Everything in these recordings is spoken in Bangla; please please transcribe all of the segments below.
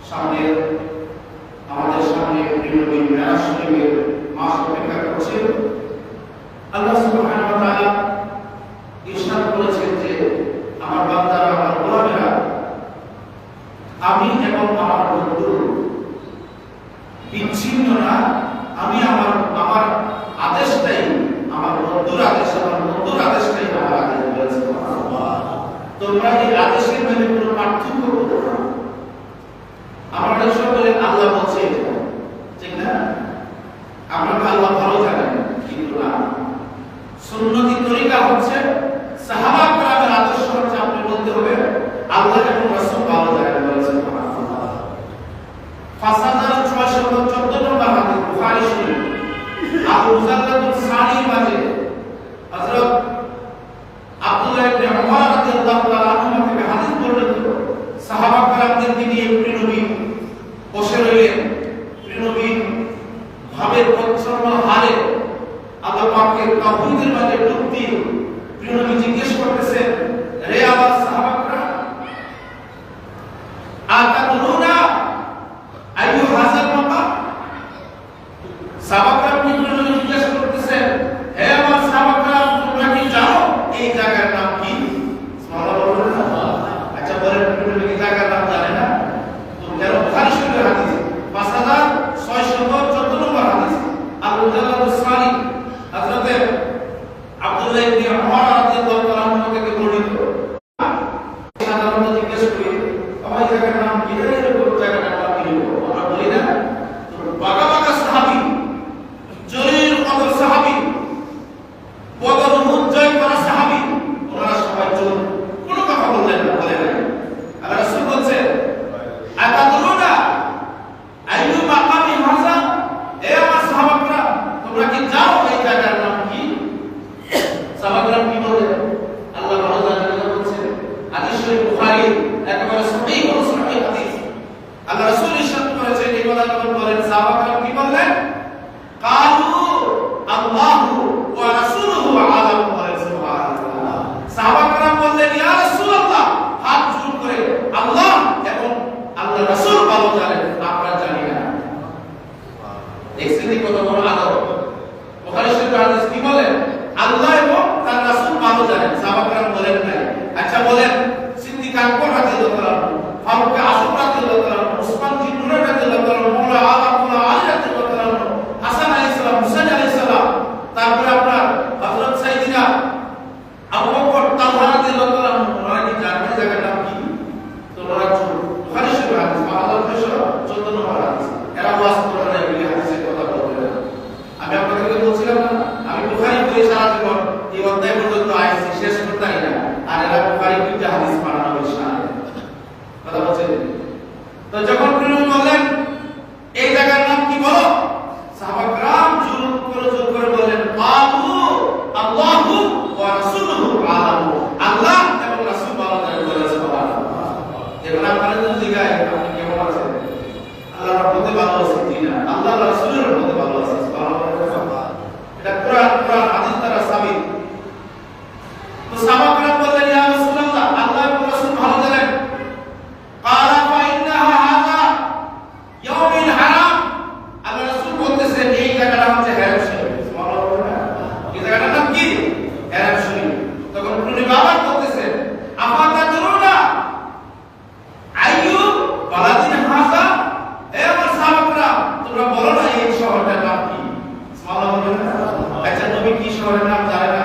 সামনে আমাদের সামনে প্রিয় নবী মেরাজ অপেক্ষা করছে। আল্লাহ সুবহানাহু ওয়া তাআলা ইরশাদ করেছেন যে আমার বান্দারা, আমার গোলামেরা, আমি এবং আমার বন্ধু বিচ্ছিন্ন না। আমি আমার আদেশটাই আমার বন্ধুর আদেশ, আমার বন্ধুর আদেশটাই আমার আদেশ বলেছে। তোমরা এই আদেশের মধ্যে কোনো পার্থক্য করো না। আমরা সব বলে আল্লাহ বলছে, ঠিক না? আমরা আল্লাহ ভালো জানেন, কিন্তু না, সুন্নতি তরিকা হচ্ছে, সাহাবা কেরামের আদর্শ হচ্ছে, আপনি বলতে হবে আল্লাহ এবং রাসূল ভালো জানেন বলেছেন। 5614 নম্বর হাদিস বুখারী শরীফ, আবু মুজাদ্দাদুল সানি মাঝে হযরত আব্দুল্লাহ ইবনে উমর রাদিয়াল্লাহু তাআলা আনহু থেকে হাদিস বর্ণিত, সাহাবা কেরামদেরকে নিয়ে প্রিয়নবী বসে রইলেন। প্রিয়নবী ভাবে প্রচ্ছন্ন হারে আল্লাহ পাকের তাওহীদের মাঝে ডুব দিয়ে প্রিয়নবী জিজ্ঞেস করতেছেন, রে আমার সাহাবারা, আতাদরুনা আইয়ু হাযাল মাকাম? সাহাবারা প্রিয়নবী জিজ্ঞেস করতেছেন, হে আমার সাহাবারা, তোমরা কি জানো এই জায়গার নাম কি? সুবহানাল্লাহ। আচ্ছা বলেন, প্রিয়নবী এই জায়গার নাম জানে না? তো কেন? বুখারী শরীফের হাদিস 5614 নম্বর হাদিস, আবু মুজাদ্দাদুস সানি হযরত আব্দুল্লাহ ইবনে উমর রাদিয়াল্লাহু তাআলা আনহু থেকে বর্ণিত। সাধারণত জিজ্ঞেস করি, আমার জায়গার নাম কি? এরকম জায়গাটার নাম কি? আমরা বলি না, বাগা বাগা সাহাবী, জলিল কদর সাহাবী, বদর উহুদ জয় করা সাহাবী, ওনারা সবাই চুপ, কোনো কথা বললেন না, বলে না। আর রাসূল বলছে, আতাদরুনা আইয়ু মাকামি হাযা? হে আমার সাহাবারা, তোমরা কি জানো এই জায়গার নাম কি? সাহাবারা কি বলেন? আল্লাহ ভালো জানেন বলছেন। হাদিস শরীফ বুখারী একেবারে সহিহ হাদিস। আল্লাহ রাসূল ইরশাদ করেছেন, এই কথা যখন বলেন, সাহাবারা কি বললেন? কালু আল্লাহু ওয়া রাসূলুহু আ'লাম। সুবহানাল্লাহ। সাহাবারা বললেন, ইয়া রাসূলুল্লাহ, হাত জোর করে আল্লাহ এবং আল্লাহ রাসূল ভালো জানেন, আমরা জানি না। দেখছেন কত বড় আদব। বুখারী শরীফের হাদিস কি বলেন? আল্লাহ এবং তার রাসূল ভালো জানেন, সাহাবারা বলেন নাই। আচ্ছা বলেন, সিদ্দিক আকবর রাদিয়াল্লাহু তাআলা, ফারুক আযম রাদিয়াল্লাহু তাআলা, উসমান ইবনে নুরাইন রাদিয়াল্লাহু তাআলা, মাওলা আব্দুল্লাহ আলী রাদিয়াল্লাহু তাআলা, হাসান আলাইহিস সালাম, হুসাইন আলাইহিস সালাম, তারপরে আপনার হযরত সাইয়্যিদিনা আবু বকর তালহা রাদিয়াল্লাহু তাআলা, ওনারা কি জানেন জায়গার নাম কি? তো ওনারা বুখারী শরীফের হাদিস 5614 নম্বর হাদিস, এরা ওয়াজ করে না, এই হাদিসের কথা বলতে না। আমি আপনাদেরকে বলছিলাম না, আমি বুখারী পড়ে সারা জীবন এই অধ্যায় পর্যন্ত আইছি, শেষ করতেই না, আর এরা বুখারী দুইটা হাদিস পড়ানো হয়েছে না, কথা বলছেন। তো যখন প্রিয় বললেন এই জায়গার নাম কি বলো, সাহাবাগণ জোর করে বললেন, কালু আল্লাহু ওয়া রাসূলুহু আ'লাম। আল্লাহ এবং রাসূল ভালো জানেন বলেছে। সুবহানাল্লাহ। এবার আপনারা যদি জিজ্ঞাসা করেন, আপনি কেমন আছেন? আল্লাহর রহমতে ভালো আছেন কিনা? আল্লাহর রাসূলের রহমতে ভালো আছেন। সুবহানাল্লাহ। এটা কোরআন হাদিস দ্বারা সাবিত। তো সাহাবাগণ বললেন, ইয়া রাসূলুল্লাহ, আল্লাহ এবং রাসূল ভালো জানেন। ক্বালা ফা ইন্নাহা হাযা ইয়াউমুল হারাম। আল্লাহ রাসূল বলতেছেন, এই জায়গাটা হচ্ছে হারাম শরীফ। সুবহানাল্লাহ। এই জায়গাটার নাম কি? হারাম শরীফ। তখন উনি আবার বলতেছেন, আফাতাদরুনা আইয়ু বালাদিন হাযা? হে আমার সাহাবারা, তোমরা বলো না এই শহরটার নাম কি? সুবহানাল্লাহ। আচ্ছা নবী কি শহরের নাম জানে না?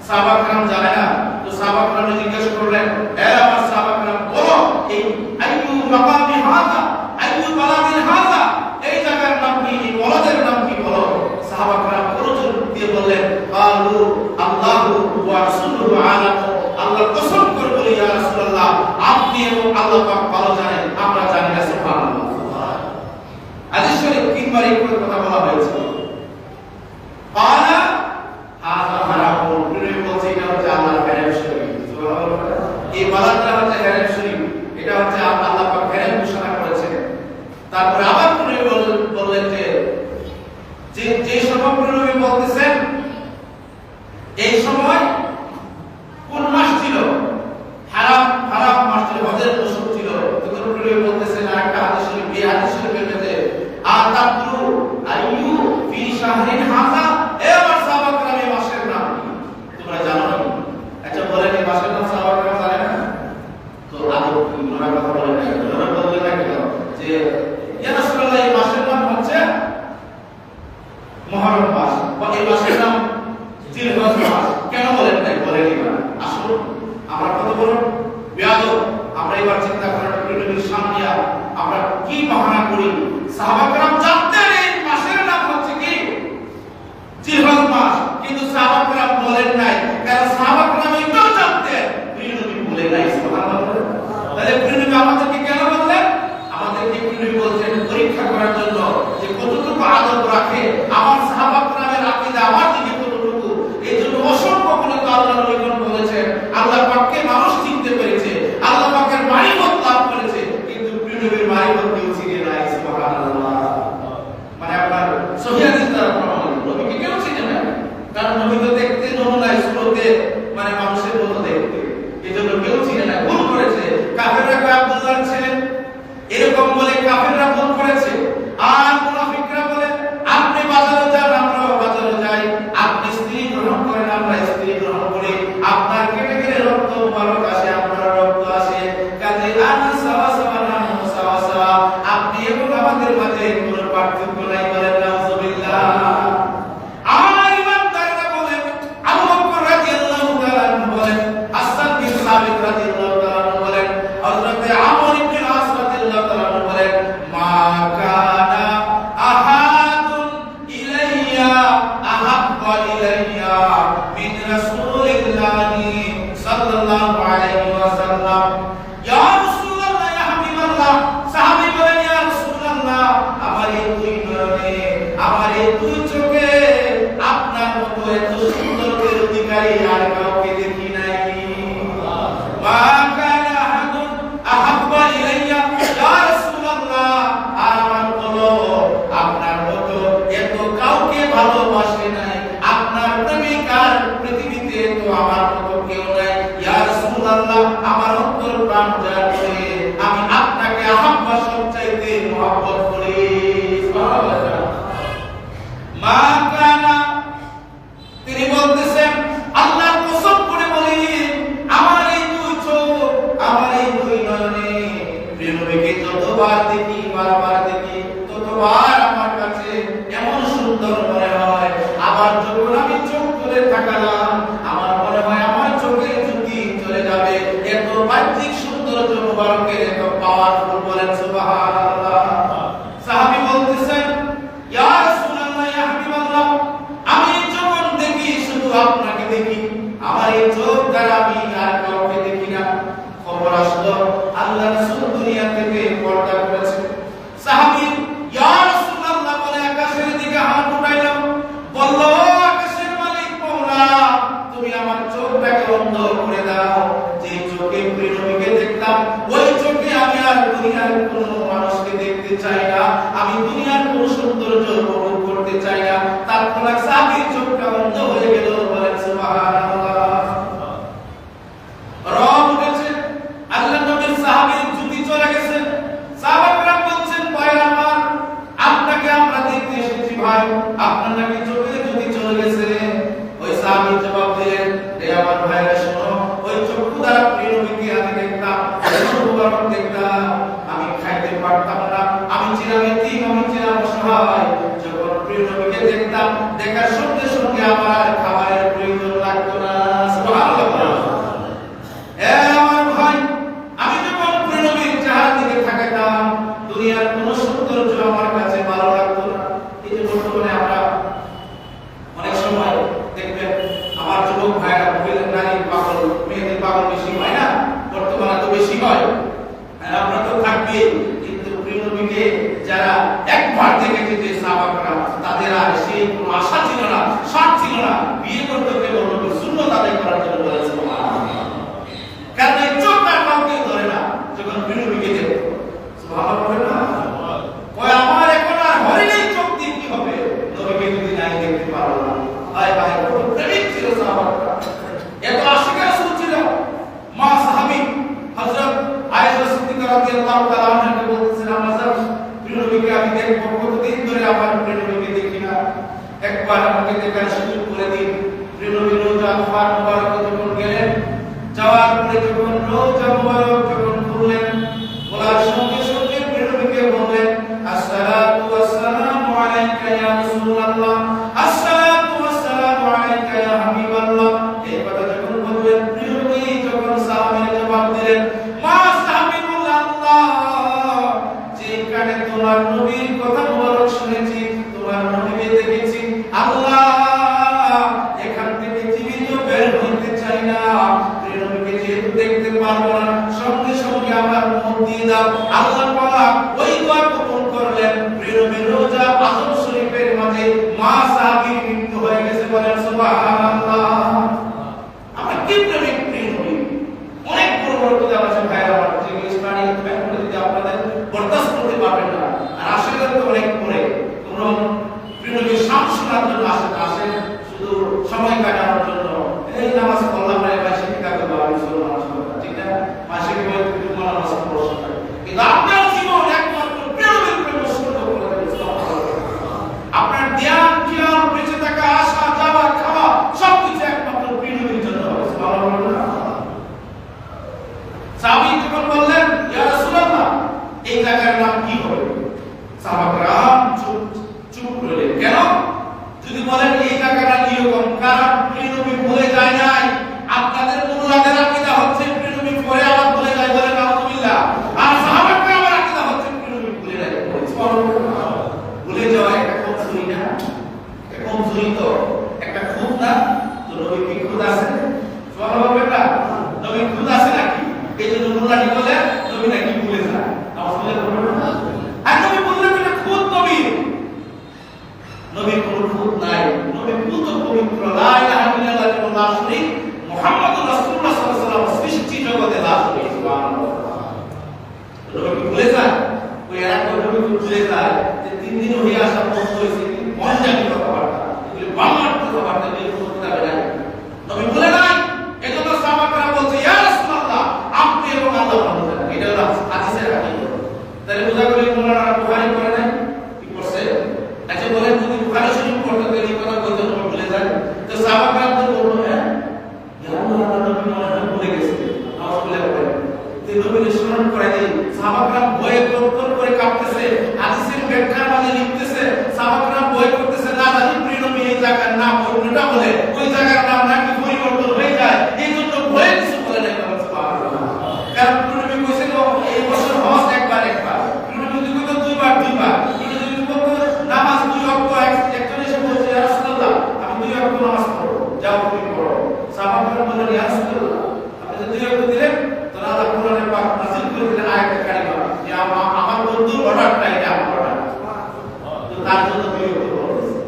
সাহাবারা নাম জানে না? তো সাহাবারা জিজ্ঞেস করলেন, হে আমার সাহাবারা, বলো এই আইয়ু মাকামি হাযা, আইয়ু বালাদিন হাযা, এই জায়গার নাম কি, এই বলদের নাম কি বলো। সাহাবারা পরজোর দিয়ে বললেন, কালু আল্লাহু ওয়া রাসূলুহু আ'লাম। আল্লাহর কসম করে বলি, ইয়া রাসূলুল্লাহ, আপনি এবং আল্লাহ পাক ভালো জানেন, আমরা জানি না। সুবহানাল্লাহ। হাদিস শরীফ তিনবার এই কথা বলা হয়েছে। ক্বালা হাযা হারামুন। প্রিয় বলছে, এটা হচ্ছে আল্লাহর হারাম শরীফ। সুবহানাল্লাহ। এই বালাদটা হচ্ছে হারাম শরীফ, এটা হচ্ছে আল্লাহ পাক হারাম ঘোষণা করেছেন। তারপরে আবার প্রিয় বললেন যে সময় প্রিয় বলতেছেন, এই সময় কোন মাস ছিল? হারাম মাস ছিল, হজের মৌসুম ছিল। তখন প্রিয় বলতেছেন আরেকটা হাদিস শরীফ, এই হাদিস শরীফের মধ্যে আতাদরু আইয়ু ফি শাহরিন মুহররম মাস, বা এই মাসের নাম জিলহজ মাস। কেন বলেন নাই? বলেনই না। আসলে আমরা কত বড় বেয়াদব! আমরা এবার চিন্তা করেন, পৃথিবীর সামনে আমরা কি বাহানা করি। সাহাবা کرام জানতেন এই মাসের নাম হচ্ছে কি জিলহজ মাস, কিন্তু সাহাবা کرام বলেন নাই, কারণ সাহাবা کرام এটাও জানতেন, নবী বলে নাই। সুবহানাল্লাহ। তাহলে নবী আমাদেরকে কেন বললেন? আমাদেরকে নবী বলছেন পরীক্ষা করার জন্য যে কতটুকু আদব রাখে আমার সাহাবা کرامের আকীদা আমার দিকে কতটুকু। এই জন্য অসংখ্য কোন আল্লাহ নবীগণ বলেছেন আল্লাহ পাককে মানুষ চিনতে পেরেছে, আল্লাহ পাকের মারিফত লাভ করেছে, কিন্তু নবীর মারিফত কেউ চিনে নাই। সুবহানাল্লাহ। মানে আপনার সহিহ হাদিস দ্বারা প্রমাণিত, নবীকে কেউ চিনে না, কারণ নবী তো দেখতে নমুনায় সুরতে মানে মানুষের মতো দেখতে, এজন্য কেউ চিনে না। ভুল করেছে কাফেররা, কয় আব্দুল্লাহ ছিলেন, এরকম বলে কাফেররা ভুল করেছে। আর মুনাফিকরা বলে আপনি বাজারে যান, আমরাও বাজারে যাই, আপনি স্ত্রী গ্রহণ করেন, আমরা স্ত্রী গ্রহণ করি, আপনার কেটে কেটে রক্ত মুবারক আসে, আমরা রক্ত আসে, কাজে আনা সাওয়া সাওয়া না সাওয়া সাওয়া, আপনি এবং আমাদের মাঝে কোনো পার্থক্য নাই। বলেন নাউজুবিল্লাহ। আমার ইমানদাররা বলেন, আবু বকর রাদিয়াল্লাহু তাআলা বলেন, হাসান বিন সাবিত রাদিয়াল্লাহু তাআলা বলেন, হযরত আমর ইবনে আস রাদিয়াল্লাহু তাআলা বলেন, মা কানা আহাদুন ইলাইয়া আহাব্বা ইলাইয়া মিন রাসূলিল্লাহি সাল্লাল্লাহু আলাইহি ওয়াসাল্লাম। ইয়া রাসূলুল্লাহ, ইয়া হাবিবাল্লাহ। সাহাবী বলেন, ইয়া রাসূলুল্লাহ, আমার এই দুই নয়নে, আমার এই দুই চোখে আপনার মতো এত সুন্দরের অধিকারী আর কাউকে দেখি নাই। মা কানা আহাদুন আহাব্বা ইলাইয়া, ইয়া রাসূলুল্লাহ, আর আমার বলো আপনার মতো এত কাউকে ভালোবাসে নাই, আপনার প্রেমিকার পৃথিবীতে তো আমার মতো কেউ নাই। ইয়া রাসূলুল্লাহ, আমার অন্তর প্রাণ জানে আমি আপনাকে আহাব্বা সবচাইতে মহব্বত করি। সুবহানাল্লাহ। মা কানা, তিনি বলতেছেন আল্লাহর কসম করে বলি, আমার এই দুই চোখ, আমার এই দুই নয়নে নবীকে যতবার দেখি, বারবার দেখি, ততবার আমার কাছে এমন সুন্দর মনে হয়। আবার যখন আমি চোখ তুলে তাকালাম, আমার মনে হয় আমার চোখে জ্যোতি চলে যাবে, এত বাহ্যিক সৌন্দর্য মুবারকের এত পাওয়ারফুল। বলেন সুবহানাল্লাহ। সাহাবী বলতেছেন, ইয়া রাসূলুল্লাহ, ইয়া হাবিবাল্লাহ, আমি যখন দেখি শুধু আপনাকে দেখি, আমার এই চোখ দ্বারা আমি আর কাউকে দেখি না। খবর আসলো আল্লাহ রাসূল দুনিয়া থেকে পর্দা করেছে। সাহাবী ইয়া রাসূলুল্লাহ বলে আকাশের দিকে হাত উঠাইলাম, বলল, আকাশের মালিক মওলা, তুমি আমার চোখটাকে অন্ধ করে দাও। যে চোখে নবীকে দেখলাম, ওই চোখে আমি আর দুনিয়ার কোনো মানুষকে দেখতে চাই না, আমি দুনিয়ার কোনো সৌন্দর্য উপভোগ করতে চাই না। তারপর সাহাবীর চোখটা অন্ধ হয়ে গেল। বলেন সুবহানাল্লাহ। রব উঠেছে, আল্লাহ নবীর সাহাবীর জ্যোতি চলে গেছে। সাহাবারা বলছেন, ভাই আমার, আপনাকে আমরা দেখতে এসেছি ভাই, আপনার নাকি চোখে জ্যোতি চলে গেছে। ওই সাহাবী জবাব দিলেন, রে আমার ভাইরা শোনো, ওই চক্ষু দ্বারা প্রিয় নবীকে আমি দেখতাম, মুবারক দেখতাম, আমি খাইতে পারতাম না, আমি ছিলাম এতিম, আমি ছিলাম অসহায়। যখন প্রিয় নবীকে দেখতাম, দেখার সঙ্গে সঙ্গে আমার খাবারের প্রয়োজন লাগতো না। সুবহানাল্লাহ। আমার ভাই, আমি যখন প্রিয় নবীর চেহারা দিকে তাকাতাম, দুনিয়ার কোনো সৌন্দর্য আমার কাছে ভালো লাগতো না। এই যে বর্তমানে আমরা অনেক সময় দেখবেন আমার যুবক ভাইরা বলেন, নারীর পাগল, মেয়েদের পাগল বেশি হয় না, বর্তমানে তো বেশি হয়, আর আমরা তো থাকবে। কিন্তু প্রিয় নবীকে যারা একবার দেখেছে যে সাহাবারা, তাদের আর সেই কোনো আশা ছিল না, স্বাদ ছিল না, বিয়ে করতে কেবল নবীর সুন্নাত আদায় করার জন্য বলেছে। কারণ এই চোখটা কাউকে ধরে না যখন প্রিয় নবীকে দেখে। সুবহানাল্লাহ। কয় আমার এখন আর হরিণের চোখ দিয়ে কি হবে, নবীকে যদি নাই দেখতে পারো না। ভাই ভাই, কত প্রেমিক ছিল সাহাবারা, এত আশিক রাসূল ছিল। মা সাহাবী হযরত আয়েশা সিদ্দিকা রাদিয়াল্লাহু তাআলা আনহাকে বলতেছেন, আমার প্রিয় নবীকে আমি দেখব, কতদিন ধরে আমার প্রিয় নবীকে দেখি না, একবার আমাকে দেখার সুযোগ করে দিন। প্রিয় নবী রওজা মুবারক যখন গেলেন, যাওয়ার পরে যখন রওজা মুবারক যখন খুললেন, বলার সঙ্গে সঙ্গে প্রিয় নবীকে বললেন, আসসালাতু ওয়াসসালামু আলাইকা ইয়া রাসূলুল্লাহ, আসসালাতু ওয়াসসালামু আলাইকা ইয়া হাবিবাল্লাহ। এই কথা যখন বললেন, প্রিয় নবী যখন সাহাবীরা জবাব দিলেন, মা হাবিবুল্লাহ, যে কানে তোমার নবীর কথা মুবারক শুনেছি, তোমার নবীকে দেখেছি, আল্লাহ এখান থেকে জীবিত বের হতে চাই না, প্রিয় নবীকে যেহেতু দেখতে পারবো না, সঙ্গে সঙ্গে আমার মুখ দিয়ে দাও। আল্লাহ পাক ওই দোয়া কবুল করলেন। প্রিয় নবীর রোজা আজম শরীফের মাঝে মা সাহাবীর মৃত্যু হয়ে গেছে, বলেন সুবহানাল্লাহ। আমরা কি প্রেমিক প্রিয় নবী, অনেক বড় বড় কথা আছে ভাইরা আমার, যেগুলো ইসলামিক ব্যাখ্যা দিতে আপনাদের বরদাস্ত করতে পারবেন না। আর আসলে তো অনেক পরে কোন প্রিয় নবীর শান শোনার জন্য আসে শুধু সময় কাটানোর জন্য, এই নামাজ পড়লাম না এবার শিক্ষা করবো আমি মুসলমান, ঠিক না? মাসে কেবল নামাজ পড়া, কিন্তু আপনার জীবন একমাত্র প্রিয় নবীর প্রেমে উৎসর্গ করে দেবেন। আপনার ধ্যান জ্ঞান বেঁচে থাকা, আসা যাওয়া খাওয়া সবকিছু একমাত্র প্রিয় নবীর জন্য হবে। সুবহানাল্লাহ। সাহাবী যখন বললেন, ইয়া রাসূলুল্লাহ, এই জায়গার নাম কি হবে? সাহাবারা চুপ রইলেন। কেন? যদি বলেন এই জায়গাটা কিরকম, কারণ প্রিয় নবী ভুলে যায় নাই। আপনাদের মুরুলাদের আকীদা হচ্ছে প্রিয় নবী পরে আবার ভুলে যায়, বলে নাউযুবিল্লাহ। আর সাহাবাদের আবার আকীদা হচ্ছে প্রিয় নবী ভুলে যায়। সুবহানাল্লাহ। ভুলে যাওয়া একটা কমজোরি না, একটা কমজোরি তো একটা খুদ না। তো নবী কি খুদ আছে? সুবহানাল্লাহ। নবী খুদ আছে নাকি? এই জন্য মুরুলানি বলে নবী নাকি ভুলে যায়। নাউযুবিল্লাহ। আর নবী বললেন এটা খুদ নবী, নবীর কোনো খুদ নাই। নবী পুত পবিত্র, লা ইলাহা ইল্লাল্লাহ লা শারীক, মুহাম্মাদুর রাসূলুল্লাহ সাল্লাল্লাহু আলাইহি ওয়াসাল্লাম সৃষ্টি জগতে লা শারীক। সুবহানাল্লাহ। নবী ভুলে যায়, ওই এরা নবী ভুলে যায় যে 3 দিন হয়ে আসা বন্ধ হয়েছে, মন জানি কথাবার্তা, এগুলি বাংলার কথাবার্তা বের করতে হবে না। নবী ভুলে নাই। এজন্য সাহাবারা বলছে, ইয়া রাসূলুল্লাহ, আপনি এবং আল্লাহ ভালো জানেন। এটা হলো হাদিসের হাকিকত। তাহলে বোঝা গেল মোলানা বুখারী করে নাই, কি করছে? আচ্ছা বলেন, যদি বুখারী শরীফ পড়তে গেলে এই কথা বলতে ভুলে যায়, তো সাহাবারা তো বললো, হ্যাঁ ইয়া আল্লাহ, নবী মনে হয় ভুলে গেছে, নামাজ পড়লে পড়ে তো নবীকে স্মরণ করে দেই। সাহাবারা ভয়ে তরতর করে কাঁপতেছে, হাদিসের ব্যাখ্যার মাঝে লিখতেছে, সাহাবারা ভয় করতেছে, না জানি প্রিয় নবী এই জায়গার নাম উল্টা বলে ওই জায়গার নাম নাকি পরিবর্তন হয়ে যায়, এই জন্য ভয়ে কিছু বলে নাই। সুবহানাল্লাহ। কারণ প্রিয় নবী কইছিল এই বছর হজ একবার, প্রিয় নবী যদি কইতো দুইবার, প্রিয় নবী যদি কইতো নামাজ 2 ওয়াক্ত, একজন এসে বলছে, ইয়া রাসূলুল্লাহ, আমি 2 ওয়াক্ত নামাজ পড়ব, যাও তুমি পড়ো। সাহাবারা বললেন, ইয়া রাসূলুল্লাহ, আপনি যদি 2 ওয়াক্ত দিলেন, তাহলে আল্লাহ কোরআনে পাক নাযিল করে দিলেন আয়াত কারিমা যে আমার বন্ধুর অর্ডারটা এটা আমার অর্ডার, তো তার জন্য 2 ওয়াক্ত পড়তেছে।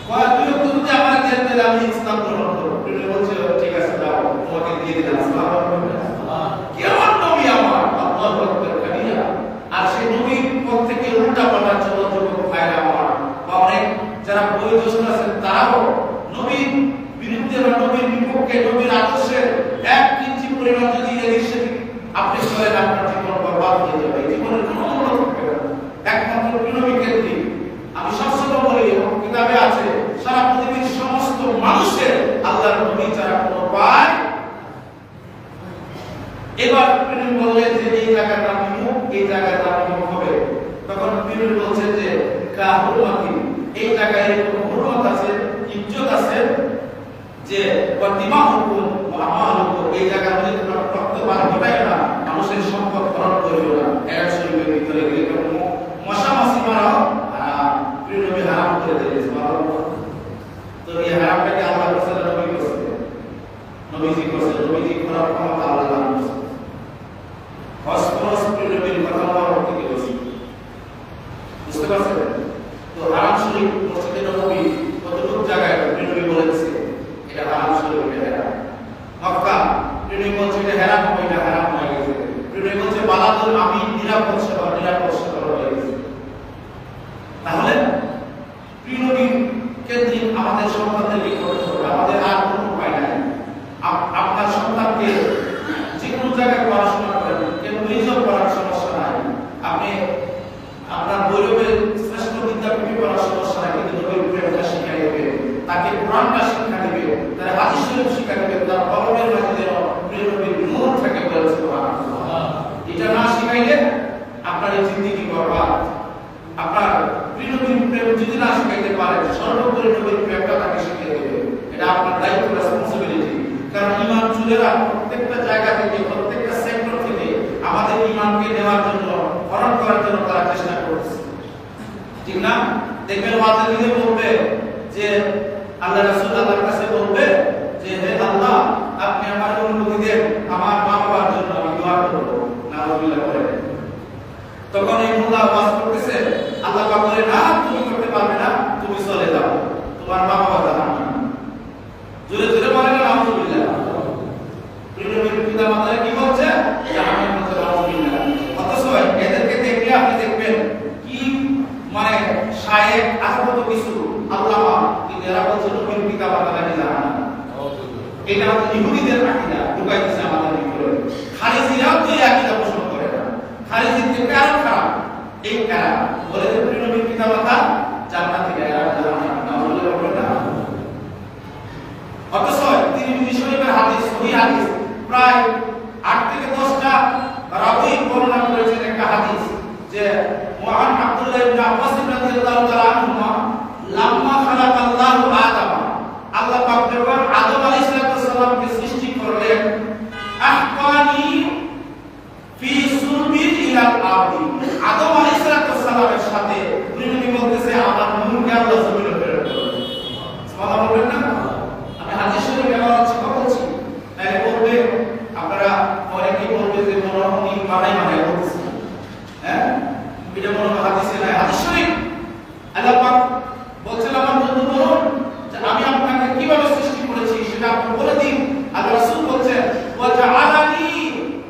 কয় 2 ওয়াক্ত যদি আমার দেন তাহলে আমি ইসলাম গ্রহণ করব। প্রিয় নবী বলছে, ঠিক আছে দাও, তোমাকে দিয়ে দিলাম। সুবহানাল্লাহ। কেমন নবী আমার, আল্লাহু আকবার কাবিরা। আর সেই নবীর পথ থেকে উল্টা পাল্টা চলাচল ভাইরা আমার, বা অনেক যারা বৈধ আছেন তারাও নবীর বিরুদ্ধে বা নবীর বিপক্ষে, নবীর আদর্শের 1 ইঞ্চি পরিমাণ যদি এদিকে আপনি চলেন, আপনার জীবন বরবাদ হয়ে যাবে। জীবনের কোনো মূল্য থাকবে না। একমাত্র নবী কেন্দ্রিক। আমি সবসময় বলি, কিতাবে আছে, সারা পৃথিবীর সমস্ত মানুষের আল্লাহর নবী ছাড়া কোনো উপায়। এবার তিনি বললেন যে এই জায়গার নাম মুখ, এই জায়গার নাম মুখ হবে। তখন তিনি বলছেন যে কাহুরমাতি, এই জায়গায় কোনো হুরমত আছে, ইজ্জত আছে, যে প্রতিমা হুকুম আমাল হুকুম, এই জায়গার মধ্যে কোনো রক্তপাত ঘটায় না, মানুষের সম্পদ হরণ করিও না। এর শরীরের ভিতরে গেলে কোনো মশা মাছি মারাও প্রিয় নবী হারাম করে দিয়েছে। তো এই হারামটাকে আল্লাহ রাসূল নবী করছে, নবীজি করছে, নবীজি করার ক্ষমতা আল্লাহ দান করছে। ফসফরাস প্রিয় নবীর কথা আমার থেকে বেশি, বুঝতে পারছেন? তো হারাম শরীফ মসজিদে নববী কতটুকু জায়গায় প্রিয় নবী বলেছে এটা হারাম শরীফ, এটা হারাম। মক্কা প্রিয় নবী বলছে এটা হারাম হবে, এটা হারাম হয়ে গেছে। প্রিয় নবী বলছে বালাদুল আমি নিরাপদ শহর হয়ে গেছে। তাহলে প্রিয় নবী কেন্দ্রিক আমাদের সন্তানদেরকে করতে হবে, আমাদের আর কোনো উপায় নাই। আপনার সন্তানকে যে কোনো জায়গায় পড়াশোনা করেন, কেন্দ্রিজও পড়ার সমস্যা নাই, আপনি আপনার বৈরবের শ্রেষ্ঠ বিদ্যাপীঠে পড়ার সমস্যা নাই, কিন্তু নবীর প্রেমটা শিক্ষা দেবে, তাকে কোরআনটা শিক্ষা দেবে, তার হাদিস শরীফ শিক্ষা দেবে, তার কলমের মাঝে যেন প্রিয় নবীর নূর থাকে। এটা না শিখাইলে আপনার এই জিন্দেগি বরবাদ। আপনার প্রিয় নবীর যদি না শিখাইতে পারেন, সর্বোপরি নবীর প্রেমটা তাকে শিখিয়ে দেবে। এটা আপনার দায়িত্ব, রেসপন্সিবিলিটি। কারণ ঈমান চুলেরা প্রত্যেকটা জায়গা থেকে, প্রত্যেকটা সেক্টর থেকে আমাদের ঈমানকে নেওয়ার জন্য, হরণ করার জন্য তারা চেষ্টা করছে, ঠিক না? দেখবেন ওয়াজে দিলে বলবে যে আল্লাহ রাসূল আল্লাহর কাছে বলবে যে হে আল্লাহ, আপনি আমার অনুমতি দেন, আমার মা বাবার জন্য আমি দোয়া করব। নাউযুবিল্লাহ করে। তখন এই মোল্লা ওয়াজ করতেছে, আল্লাহ পাক বলে না, তুমি করতে পারবে না, তুমি চলে যাও, তোমার মা বাবা জানাবে না। জোরে জোরে বলে না নাউযুবিল্লাহ। পৃথিবীর পিতা মাতারা কি বলছে? জাহান্নামের মধ্যে নাউযুবিল্লাহ। অথচ এদেরকে দেখলে আপনি দেখবেন কি মানে শায়েখ আজগত কিছু আল্লামা, কিন্তু এরা বলছে নবীর পিতা মাতারা কি জাহান্নাম। এটা হচ্ছে ইহুদিদের আকীদা, ঢুকাই দিয়েছে আমাদের ভিতরে। খারিজিরাও তো এই আকীদা পোষণ করে না। খারিজির থেকে আরো খারাপ এই কারা বলে যে নবীর পিতা মাতা জান্নাতে যায়, এরা জাহান্নামে। নাউযুবিল্লাহ বলে না। অথচ তিরমিজি শরীফের হাদিস, সহিহ হাদিস, প্রায় 8 থেকে 10টা রাবী বর্ণনা করেছেন একটা হাদিস যে মুআন আব্দুল্লাহ ইবনে আব্বাস রাদিয়াল্লাহু তাআলা আনহুমা লাম্মা খালাকাল্লাহু আদম, আল্লাহ পাক যখন আদম আলাইহিস সালামকে সৃষ্টি করলেন, আহকানি ফি সুরবি ইলাল আরদি, আদম আলাইহিস সালামের সাথে নবী বলতেছে আমার নূরকে আল্লাহ জমিনে প্রেরণ করলেন। সুবহানাল্লাহ বলেন না? আমি হাদিস শরীফ ব্যবহার বলছি, তাহলে বলবে আপনারা অনেকেই বলবে যে মনোহনী মানাই বলছে, হ্যাঁ এটা মনে হাদিসে নাই, হাদিস শরীফ। আল্লাহ পাক বলছেন আমার বন্ধু বলুন যে আমি আপনাকে কিভাবে সৃষ্টি করেছি সেটা আপনি বলে দিন। আল্লাহ রাসূল বলছেন ওয়া জাআলানি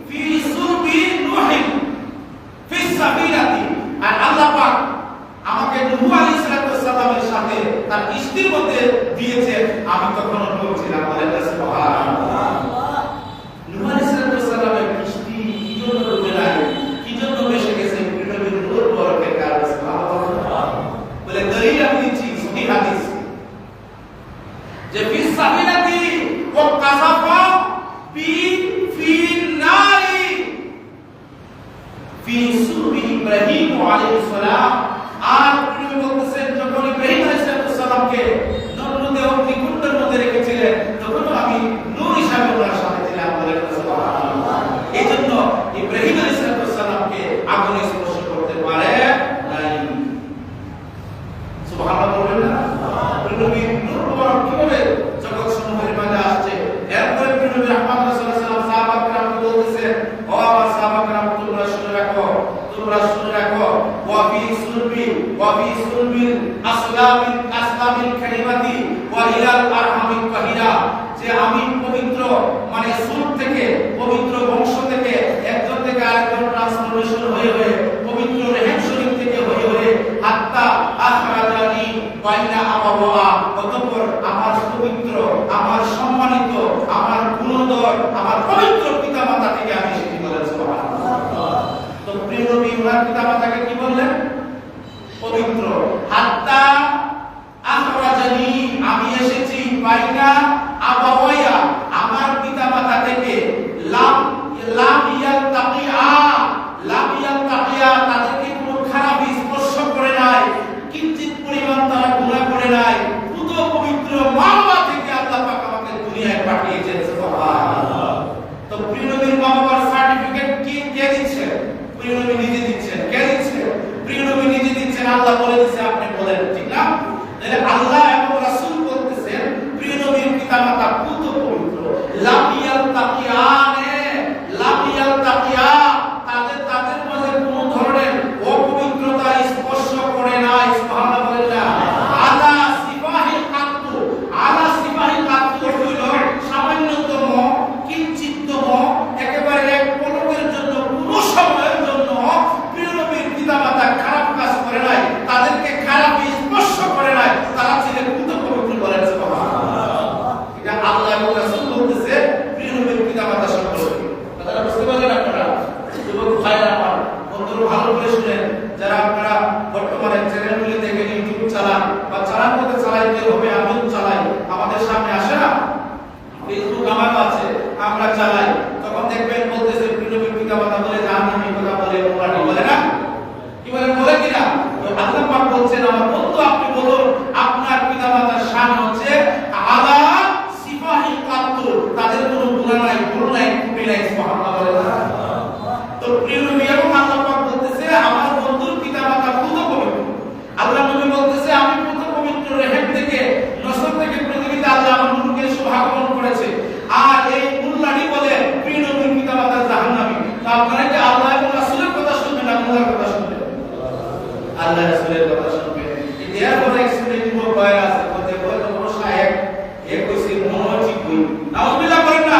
ফি সুরবি নূহিন ফি সাবিরাতি, আর আল্লাহ পাক আমাকে নূহ আলাইহিস সালামের সাথে তার কিস্তির মধ্যে দিয়েছে, আমি তখন নূহ ছিলাম। বলেন সুবহানাল্লাহ। নূহ আলাইহিস সালামের কিস্তি কি জন্য ডুবে যায়, কি জন্য ভেসে গেছে? নবীর নূর বরকতের কারণে। সুবহানাল্লাহ বলে দলিল আমি দিচ্ছি, সহিহ হাদিস যে ফি সাবিরাতি ওয়া কাযাফা ফি নারি ফি সুরবি ইব্রাহিম আলাইহিস সালাম। আর নবী বলতেছেন যখন ইব্রাহিম আলাইহিস সালামকে নরমধ্যে অগ্নিকুণ্ডের মধ্যে রেখেছিলেন, তখন আমি নূর হিসাবে ওনার সাথে ছিলাম। বলেন সুবহানাল্লাহ। এইজন্য ইব্রাহিম আলাইহিস সালামকে আগুনে স্পর্শ করতে পারে নাই। সুবহানাল্লাহ বলেন না? নবীর নূর মুবারক কিভাবে জগৎ সমূহের মাঝে আসছে। এরপরে নবী রাহমাত সাল্লাল্লাহু আলাইহি ওয়াসাল্লাম সাহাবাকে বলতেছেন, ও আমার সাহাবারা, তোমরা শুনে রাখো, তোমরা শুনে রাখো, ওয়া ফি সুলবিল আসলামিল কালিমাতি ওয়া ইলাল আরহামিল কাহিরা, যে আমি পবিত্র মানে সুলব থেকে, পবিত্র বংশ থেকে, একজন থেকে আরেকজন ট্রান্সফরমেশন হয়ে পবিত্র রহিম শরীফ থেকে হয়ে হাত্তা আখরাজানি বাইনা আবাওয়া, অতঃপর আমার পবিত্র, আমার সম্মানিত, আমার গুণধর, আমার পবিত্র পিতামাতা থেকে আমি এসেছি। বলেন সুবহানাল্লাহ। তো প্রিয় নবী ওনার পিতামাতাকে কি বললেন? পবিত্র। হাত্তা আখরাজানি, আমি এসেছি বাইনা আবাওয়া, আমার পিতামাতা থেকে, লাম ইয়ালতাকিয়া, তাদেরকে কোনো খারাপ স্পর্শ করে নাই, কিঞ্চিত পরিমাণ তারা গুনাহ করে নাই। পুরো পবিত্র মা বাবা থেকে আল্লাহ পাক আমাকে দুনিয়ায় পাঠিয়েছেন। সুবহানাল্লাহ। তো প্রিয় নবীর মা বাবার সার্টিফিকেট কে দিচ্ছে? প্রিয় নবী নিজে দিচ্ছেন। কে দিচ্ছে? প্রিয় নবী নিজে দিচ্ছেন। আল্লাহ বলে দিয়েছে, আপনি বলেন, ঠিক না? তাহলে আল্লাহ এবং রাসূল বলতেছেন প্রিয় নবীর পিতামাতা পুত পবিত্র। লাম ইয়ালতাকিয়া, তাদের মাঝে কোনো ধরনের অপবিত্রতা স্পর্শ করে নাই। সুবহানাল্লাহ বলেন না? আলা সিফাহিল কাতু হইল সামান্যতম, কিঞ্চিততম, একেবারে এক পলকের জন্য, কোনো সময়ের জন্য প্রিয় নবীর পিতামাতা খারাপ কাজ করে নাই, তাদেরকে খারাপ স্পর্শ করে নাই, তারা ছিলেন পুত পবিত্র। বলেন সুবহানাল্লাহ। এটা আল্লাহ এবং রাসূল বলতেছে প্রিয় নবীর পিতামাতা সম্পর্কে। কথাটা বুঝতে পারলেন আপনারা? যুবক ভাইরা আমার, বন্ধুরা ভালো করে শুনেন, যারা আপনারা বর্তমানে চ্যানেলগুলি দেখেন, ইউটিউব চালান বা চালান করতে চালাইতে হবে, আমিও চালাই, আমাদের সামনে আসে না, ফেসবুক আমারও আছে, আমরা চালাই, তখন দেখবেন বলতেছে প্রিয় নবীর পিতামাতা বলে জাহান্নামী কথা বলে, বলে না? কি বলে কিনা? তো আল্লাহ পাক বলছেন আমার বন্ধু আপনি বয়ান আছে বলতে বলতে বড় সাহেব এ কইছে মন ঠিক হই নাউজুবিল্লাহ করেন না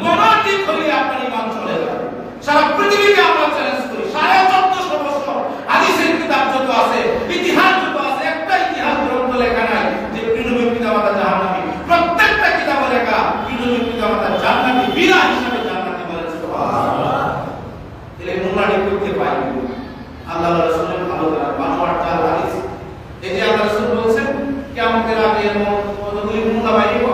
মন ঠিক হলে আপনার ঈমান চলে যাবে সারা পৃথিবীকে আমরা চ্যালেঞ্জ করি 1450 বছর হাদিসের কিতাব যত আছে ইতিহাস যত আছে একটা ইতিহাস গ্রন্থ লেখা নাই যে পৃথিবীর পিতামাতা জাহান্নামী প্রত্যেকটা কিতাবে লেখা পৃথিবীর পিতামাতা জান্নাতি বিনা হিসাবে জান্নাতি বলেন সুবহানাল্লাহ এলে মুনাফিক করতে পারি আল্লাহ রাসূলের ভালো করা বানোয়ার চাল হাদিস এই যে আল্লাহ রাসূল বলেন কিয়ামতের আগে কতগুলি মুনাফা বাইরিব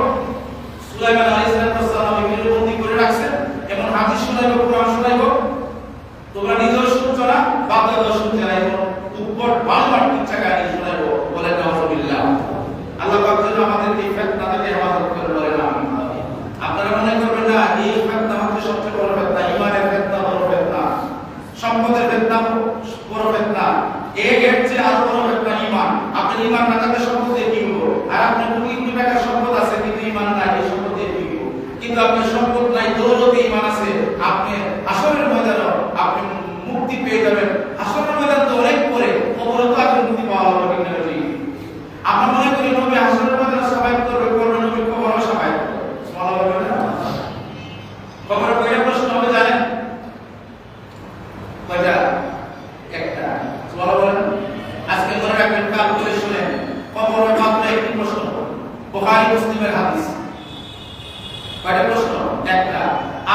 সুলাইমান আলাইহিস সালাম এগুলো বন্দী করে রাখছেন এমন হাদিস শোনাইব কোরআন শোনাইব তোমরা নিজেও শুনছো না বাপ দাদাও শুনতে নাই উৎপট বানোয়ার ইচ্ছা কাহিনী শোনাইব বলেন নাউজুবিল্লাহ আল্লাহ পাক যেন আমাদেরকে এই ফিতনা থেকে হেফাজত করে বলেন আমিন আপনারা মনে করবেন না এই ফিতনা হচ্ছে সবচেয়ে বড় ফিতনা ঈমানের ফিতনা বড় ফিতনা সম্পদের ফিতনা বড় ফিতনা এর চেয়ে আরো বড় ফিতনা ঈমান আপনি ঈমান না থাকলে সম্পদ দিয়ে কি হবো আর আপনি কোটি টাকা সম্পদ আছে কিন্তু ঈমান নাই এই সম্পদ দিয়ে কি হবো কিন্তু আপনার সম্পদ নাই দৌলতে ঈমান আছে আপনি হাসরের ময়দানে আপনি মুক্তি পেয়ে যাবেন হাসরের ময়দান তো অনেক পরে কবরে তো আপনি মুক্তি পাওয়া হবে কিনা ঠিক আমরা মনে করি নবী হাসরের ময়দানে সবাই করবে করবে নবী কবরে সবাই সুবহানাল্লাহ বলেন না কবরে কয়টা প্রশ্ন হবে জানেন কয়টা একটা সুবহানাল্লাহ বলেন আজকে মনে রাখবেন কাল করে শুনেন কবরে মাত্র একটি প্রশ্ন বুখারী মুসলিমের হাদিস কয়টা প্রশ্ন একটা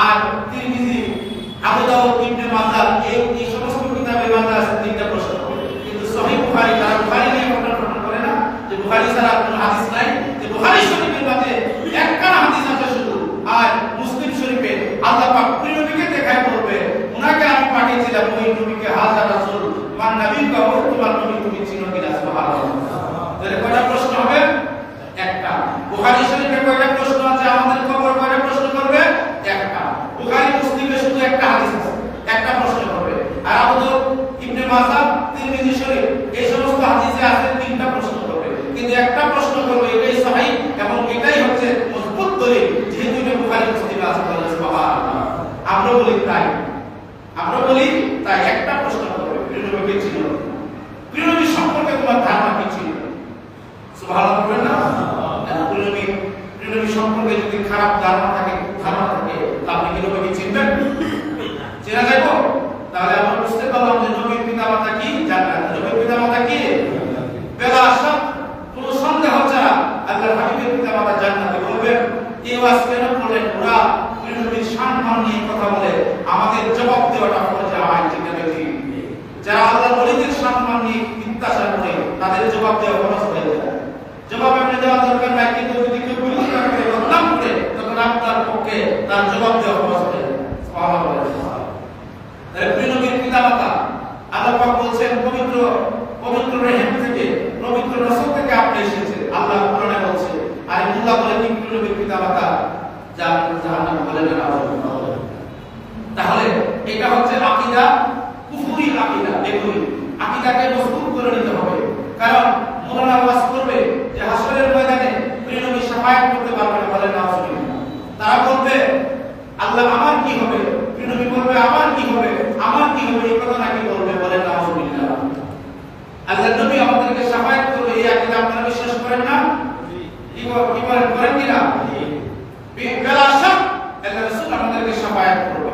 আর তিরমিজি আবু দাউদ ইবনে মাজাহ এই সমস্ত কিতাবে বাংলা আছে তিনটা প্রশ্ন কিন্তু সহিহ বুখারী আর বুখারী নিয়ে প্রশ্ন করে না যে বুখারী ছাড়া কোনো হাদিস নাই যে বুখারী শরীফের মধ্যে একটা হাদিস আছে শুধু আর মুসলিম শরীফে আল্লাহ পাক প্রিয় নবীকে দেখায় বলবে উনাকে আমি পাঠিয়েছিলাম ওই নবীকে হাজার রাসূল মান নবী কও তোমার নবী তুমি চিনো কিনা সুবহানাল্লাহ তাহলে কয়টা প্রশ্ন হবে একটা বুখারী শরীফে কয়টা প্রশ্ন আছে আমাদের কবর কয়টা প্রশ্ন করবে একটা বুখারী মুসলিমে শুধু একটা হাদিস আছে একটা প্রশ্ন করবে আর আবু দাউদ ইবনে মাজাহ তিরমিজি শরীফ এই সমস্ত হাদিসে আছে তিনটা প্রশ্ন করবে কিন্তু একটা প্রশ্ন করবে এটাই সহিহ এবং এটাই হচ্ছে মজবুত দলিল যেহেতু এটা বুখারী মুসলিমে আছে বলেন সুবহানাল্লাহ আমরা বলি তাই একটা প্রশ্ন করবে প্রিয় নবীকে চিনো প্রিয় নবী সম্পর্কে তোমার ধারণা কি ছিল সুবহানাল্লাহ বলেন না প্রিয় নবী সম্পর্কে যদি খারাপ ধারণা থাকে আপনি কি নবীকে চিনবেন চেনা যাবে তাহলে আমরা বুঝতে পারলাম যে নবীর পিতামাতা কি জান্নাত নবীর পিতামাতা কি বেলা সব কোনো সন্দেহ ছাড়া আল্লাহর হাবিবের পিতামাতা জান্নাতে বলবেন এই ওয়াজ কেন বলেন ওরা প্রিয় নবীর সম্মান নিয়ে কথা বলে আমাদের জবাব দেওয়াটা ফরজ হয় ঠিক না ঠিক যারা আল্লাহর ওলিদের সম্মান নিয়ে মিথ্যাচার করে তাদের জবাব দেওয়া ফরজ হয়ে যায় জবাব আপনি দেওয়া দরকার নাই কিন্তু যদি কেউ পরিষ্কার করে বদনাম করে তখন আপনার পক্ষে তার জবাব দেওয়া ফরজ হয়ে যায় সুবহানাল্লাহ প্রিয় নবীর পিতামাতা আল্লাহ পাক বলেন পবিত্র রহিম থেকে পবিত্র রাসূল থেকে আপনি এসেছেন আল্লাহ কোরআনে বলছে আর আল্লাহ বলেন কি প্রিয় নবীর পিতামাতা জাহান্নাম বলে না তাহলে এটা হচ্ছে আকীদা কুফরি আকীদা দেখুন আকীদাকে মজবুত করে নিতে হবে কারণ মোলানা ওয়াজ করবে যে হাসরের ময়দানে প্রিয় নবী শাফায়াত করতে পারবে না বলে নাউজুবিল্লাহ তারা বলবে আল্লাহ আমার কি হবে প্রিয় নবী বলবে আমার কি হবে এই কথা নাকি বলবে বলে নাউজুবিল্লাহ আল্লাহ নবী আমাদেরকে শাফায়াত করবে এই আকীদা আপনারা বিশ্বাস করেন না কি করেন কিনা বেলা শাক আল্লাহ রাসূল আমাদেরকে শাফায়াত করবে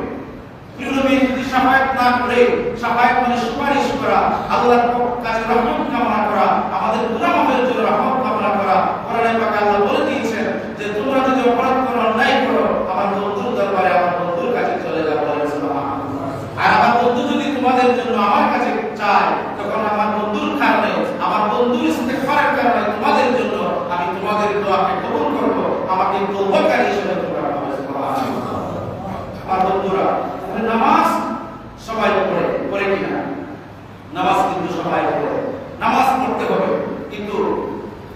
প্রিয় নবী যদি শাফায়াত না করে শাফায়াত মানে সুপারিশ করা আল্লাহর কাছে রহমত কামনা করা আমাদের গুনাহ মাফের জন্য রহমত কামনা করা কোরআনে পাকে আল্লাহ বলে দিয়েছেন যে তোমরা যদি অপরাধ করো অন্যায় করো আমার বন্ধুর দরবারে আমার বন্ধুর কাছে চলে যাও বলেন সুবহানাল্লাহ আর আমার বন্ধু যদি তোমাদের জন্য আমার কাছে চায় তখন আমার বন্ধুর কারণে আমার বন্ধুর ইস্তেগফারের কারণে তোমাদের জন্য আমি তোমাদের দোয়াকে কবুল করব আমাকে তওবাকারী হিসেবে তোমরা পাবে সুবহানাল্লাহ আমার বন্ধুরা নামাজ সবাই পড়ে কিনা নামাজ কিন্তু সবাই পড়ে নামাজ পড়তে হবে কিন্তু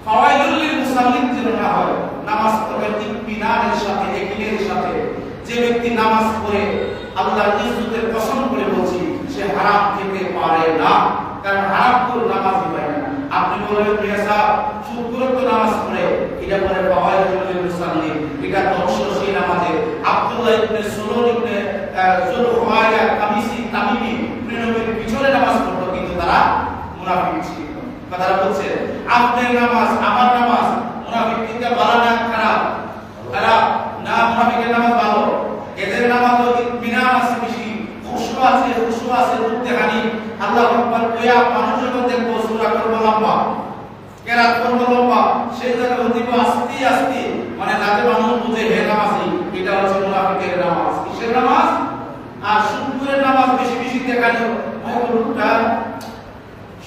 ফাওয়াইদুল লিল মুসাল্লিন যেন না হয় নামাজ পড়বে ইতমিনানের সাথে ইয়াকিনের সাথে যে ব্যক্তি নামাজ পড়ে আল্লাহর ইজ্জতের কসম করে বলছি সে হারাম খেতে পারে না কারণ হারাম করে নামাজ হয় না আপনি বলবেন মিয়া সাহেব শুক্র তো নামাজ পড়ে এটা পরে ফাওয়াইদুল লিল মুসাল্লিন এটা ধ্বংস সেই নামাজে আব্দুল্লাহ ইবনে সুলুল ইবনে যুলহুয়াইয়া কামিসি তামিমি প্রিয় নবীর পিছনে নামাজ পড়তো কিন্তু তারা মুনাফিক ছিল কথাটা বলছে আপনার নামাজ আমার নামাজ মুনাফিকদের ভালো না খারাপ? খারাপ না, মুনাফিকের নামাজ ভালো। এদের নামাজ ইতমিনান আছে, বেশি খুশু আছে, মুত্তাহানি। আল্লাহু আকবার কইয়া মানুষ যখন দেখবো সূরা করবো লম্বা, কেরাত করবো লম্বা, সেই জায়গায় হইব আস্তে আস্তে, মানে যাতে মানুষ বুঝে হে নামাজি। এটা হচ্ছে মুনাফিকের নামাজ। কিসের নামাজ? আর সুদের নামাজ বেশি বেশি দেখানো হয়। লোকটা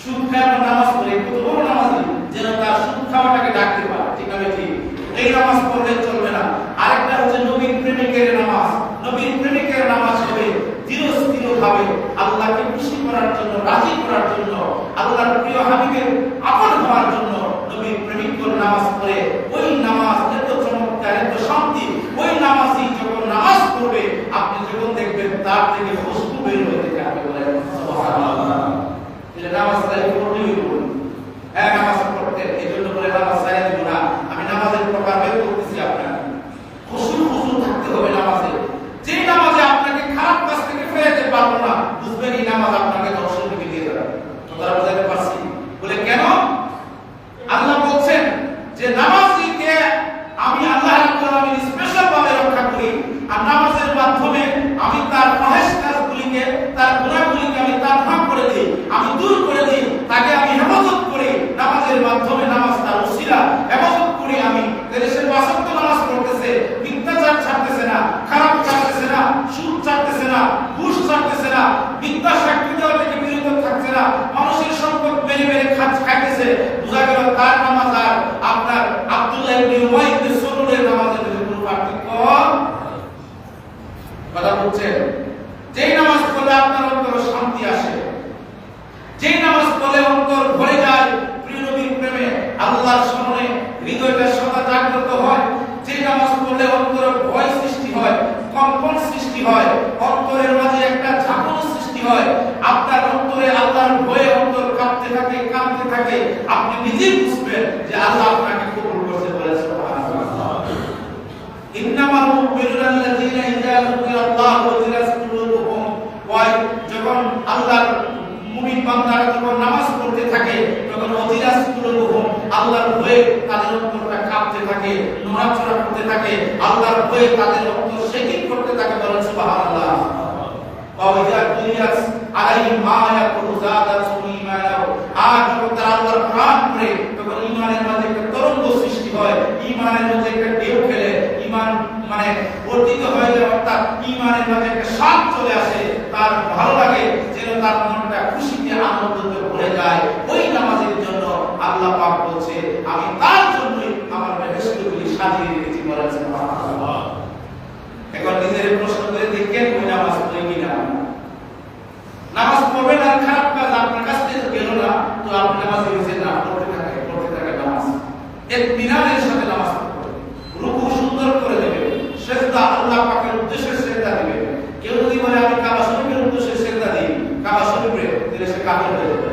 সুদ খায় নামাজ পড়ে, কত বড় নামাজি, যেন তার সুদ খাওয়াটাকে ডাকতে পারে। ঠিক আছে, ঠিক এই নামাজ পড়লে চলবে না। আরেকটা হচ্ছে নবীর প্রেমিকের নামাজ। নবীর প্রেমিকের নামাজ হবে ধীরস্থির ভাবে আল্লাহকে খুশি করার জন্য, রাজি করার জন্য, আল্লাহর প্রিয় হাবিবের আপন হওয়ার জন্য নবীর প্রেমিকের নামাজ পড়ে। ওই নামাজ এত চমৎকার, এত শান্তি। ওই নামাজই যখন নামাজ পড়বে, আপনি যখন দেখবেন তার থেকে খুশবু বের হতে থাকবে। বলেন সুবহানাল্লাহ। এটা নামাজ তাই পড়লেই পড়ুন। হ্যাঁ, নামাজ পড়তে এই জন্য বলে নামাজ ছাড়া দিব না। আমি নামাজের প্রকার বের করতেছি আপনার। খুশু থাকতে হবে নামাজে। যে নামাজে আপনাকে খারাপ কাজ থেকে ফেরাতে পারবো না, বুঝবেন এই নামাজ আপনাকে ধ্বংসের দিকে দিয়ে যাবে। তোমরা বুঝাতে পারছি? বলে কেন? আল্লাহ বলছেন যে নামাজীকে আমি আল্লাহ রাব্বুল আলামিন স্পেশাল ভাবে রক্ষা করি, আর নামাজের মাধ্যমে আমি তার ফাহিশ কাজগুলিকে, তার গুনাহগুলিকে আমি তাড়না করে দিই, আমি দূর করে দিই, তাকে আমি হেফাজত করি। নামাজের মাধ্যমে, নামাজ তার ওসিলা, হেফাজত করি আমি। দেশের বাসত্ব নামাজ পড়তেছে, মিথ্যাচার ছাড়তেছে না, খারাপ ছাড়তেছে না, সুদ ছাড়তেছে না, ঘুষ ছাড়তেছে না, মিথ্যা সাক্ষী দেওয়া থেকে বিরত থাকছে না, মানুষের সম্পদ মেরে মেরে খাইতেছে। বোঝা গেল তার নামাজ আর আপনার আব্দুল্লাহ ইবনে উমাইয়া ইবনে সুলুলের নামাজের মধ্যে কোনো পার্থক্য কথা বলছেন? যেই নামাজ পড়লে আপনার অন্তরে শান্তি আসে, যেই নামাজ পড়লে অন্তর ভরে যায় প্রিয় নবীর প্রেমে, আল্লাহর স্মরণে হৃদয়টা সদা জাগ্রত হয়, যেই নামাজ পড়লে অন্তরে ভয় সৃষ্টি হয়, কম্পন সৃষ্টি হয়, অন্তরের মাঝে একটা ঝাঁকুনি সৃষ্টি হয়, আপনার অন্তরে আল্লাহর ভয়ে অন্তর কাঁপতে থাকে, কাঁপতে থাকে, আপনি নিজেই বুঝবেন যে আল্লাহ আপনাকে কবুল করতে বলেছে। সুবহানাল্লাহ। ইন্নামাল মুমিনুনা আল্লাযীনা ইযা যুকিরাল্লাহু ওয়াজিলাত কুলুবুহুম, ওয়াই যখন আল্লাহর মুমিন বান্দারা যখন নামাজ পড়তে থাকে, তখন ওয়াজিলাত কুলুবুহুম, আল্লাহর ভয়ে তাদের অন্তরটা কাঁপতে থাকে, নড়াচড়া করতে থাকে, আল্লাহর ভয়ে তাদের অন্তর শেকিং করতে থাকে। বলেন সুবহানাল্লাহ। ওয়াইদা তুলিয়াত আলাইহিম আয়াতুহু যাদাতুহুম ঈমানাও, আর যখন তারা আল্লাহর কোরআন পড়ে, তখন ঈমানের মাঝে একটা তরঙ্গ সৃষ্টি হয়, ঈমানের মধ্যে একটা ঢেউ খেলে, ঈমান মানে বর্ধিত হয়ে যায়, অর্থাৎ ঈমানের মাঝে একটা স্বাদ চলে আসে, তার ভালো লাগে, যেন তার মনটা খুশিতে আনন্দতে ভরে যায়। ওই নামাজের জন্য আল্লাহ পাক বলছে, আমি তার জন্যই আমার বেহেশতগুলি সাজিয়ে রেখেছি। বলেন সুবহানাল্লাহ। এখন নিজের প্রশ্ন করে দেখেন, ওই নামাজ পড়ে কিনা? নামাজ পড়বেন আর খারাপ কাজ আপনার কাছ থেকে গেল না, তো আপনি নামাজ হয়েছে না, পড়তে থাকে নামাজ। এর বিনারের সাথে নামাজ পড়বেন, রুকু সুন্দর করে দেবেন, সিজদা আল্লাহ পাকের উদ্দেশ্যে সিজদা দিবেন। কেউ যদি বলে আমি কাবা শরীফের উদ্দেশ্যে সিজদা দিই, কাবা শরীফে, তাহলে সে কাফের হয়ে যাবে।